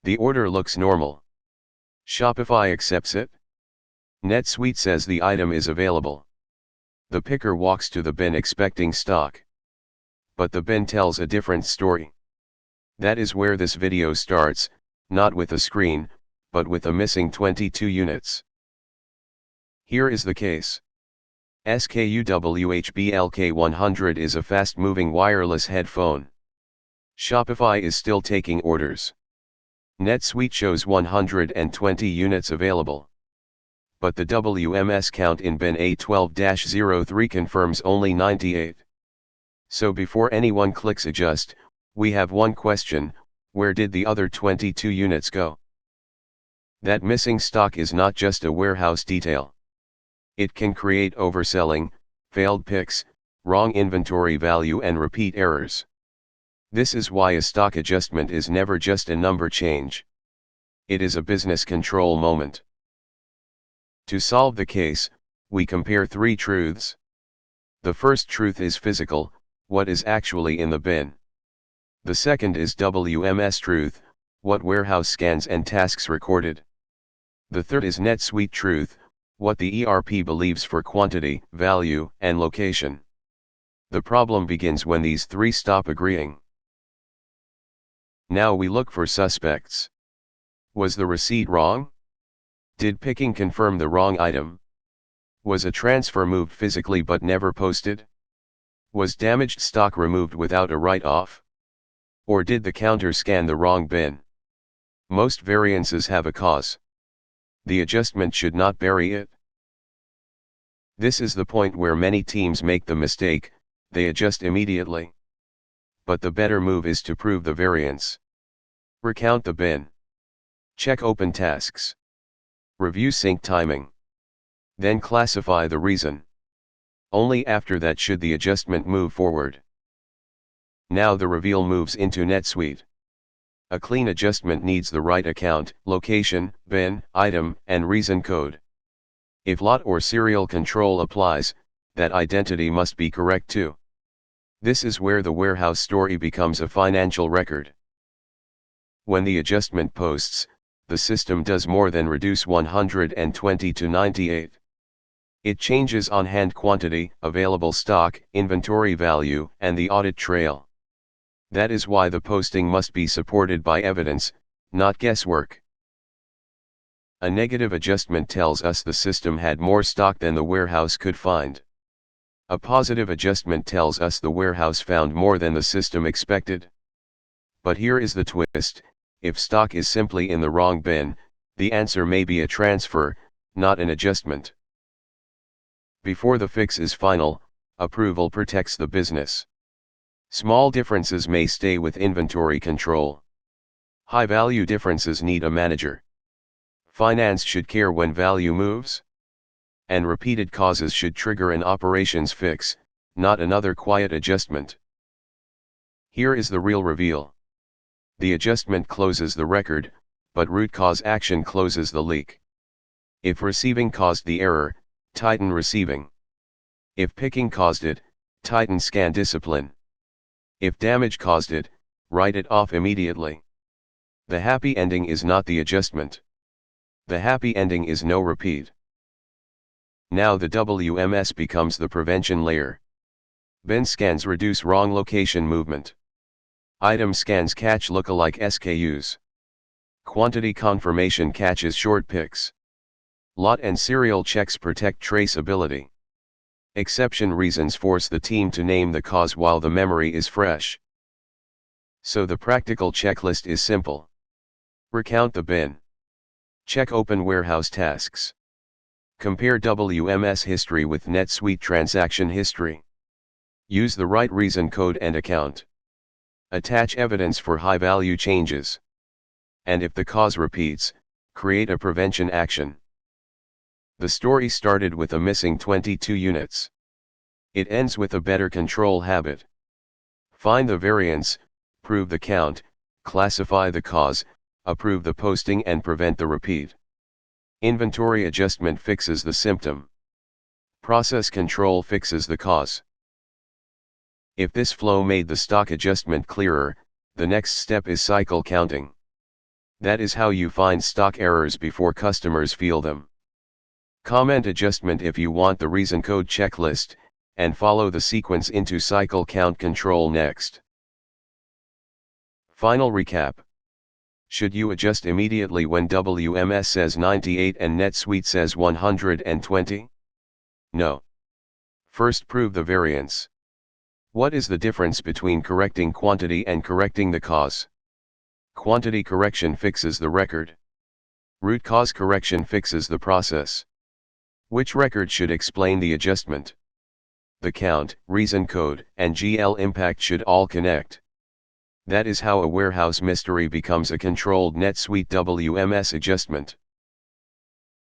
The order looks normal. Shopify accepts it. NetSuite says the item is available. The picker walks to the bin expecting stock. But the bin tells a different story. That is where this video starts, not with a screen, but with a missing 22 units. Here is the case. SKUWHBLK100 is a fast-moving wireless headphone. Shopify is still taking orders. NetSuite shows 120 units available. But the WMS count in bin A12-03 confirms only 98. So before anyone clicks adjust, we have one question: where did the other 22 units go? That missing stock is not just a warehouse detail. It can create overselling, failed picks, wrong inventory value and repeat errors. This is why a stock adjustment is never just a number change. It is a business control moment. To solve the case, we compare three truths. The first truth is physical, what is actually in the bin. The second is WMS truth, what warehouse scans and tasks recorded. The third is NetSuite truth, what the ERP believes for quantity, value, and location. The problem begins when these three stop agreeing. Now we look for suspects. Was the receipt wrong? Did picking confirm the wrong item? Was a transfer moved physically but never posted? Was damaged stock removed without a write-off? Or did the counter scan the wrong bin? Most variances have a cause. The adjustment should not bury it. This is the point where many teams make the mistake, they adjust immediately. But the better move is to prove the variance. Recount the bin. Check open tasks. Review sync timing. Then classify the reason. Only after that should the adjustment move forward. Now the reveal moves into NetSuite. A clean adjustment needs the right account, location, bin, item, and reason code. If lot or serial control applies, that identity must be correct too. This is where the warehouse story becomes a financial record. When the adjustment posts, the system does more than reduce 120 to 98. It changes on-hand quantity, available stock, inventory value, and the audit trail. That is why the posting must be supported by evidence, not guesswork. A negative adjustment tells us the system had more stock than the warehouse could find. A positive adjustment tells us the warehouse found more than the system expected. But here is the twist: if stock is simply in the wrong bin, the answer may be a transfer, not an adjustment. Before the fix is final, approval protects the business. Small differences may stay with inventory control. High-value differences need a manager. Finance should care when value moves. And repeated causes should trigger an operations fix, not another quiet adjustment. Here is the real reveal. The adjustment closes the record, but root cause action closes the leak. If receiving caused the error, tighten receiving. If picking caused it, tighten scan discipline. If damage caused it, write it off immediately. The happy ending is not the adjustment. The happy ending is no repeat. Now the WMS becomes the prevention layer. Bin scans reduce wrong location movement. Item scans catch lookalike SKUs. Quantity confirmation catches short picks. Lot and serial checks protect traceability. Exception reasons force the team to name the cause while the memory is fresh. So the practical checklist is simple. Recount the bin. Check open warehouse tasks. Compare WMS history with NetSuite transaction history. Use the right reason code and account. Attach evidence for high-value changes. And if the cause repeats, create a prevention action. The story started with a missing 22 units. It ends with a better control habit. Find the variance, prove the count, classify the cause, approve the posting and prevent the repeat. Inventory adjustment fixes the symptom. Process control fixes the cause. If this flow made the stock adjustment clearer, the next step is cycle counting. That is how you find stock errors before customers feel them. Comment adjustment if you want the reason code checklist, and follow the sequence into cycle count control next. Final recap. Should you adjust immediately when WMS says 98 and NetSuite says 120? No. First, prove the variance. What is the difference between correcting quantity and correcting the cause? Quantity correction fixes the record. Root cause correction fixes the process. Which record should explain the adjustment? The count, reason code, and GL impact should all connect. That is how a warehouse mystery becomes a controlled NetSuite WMS adjustment.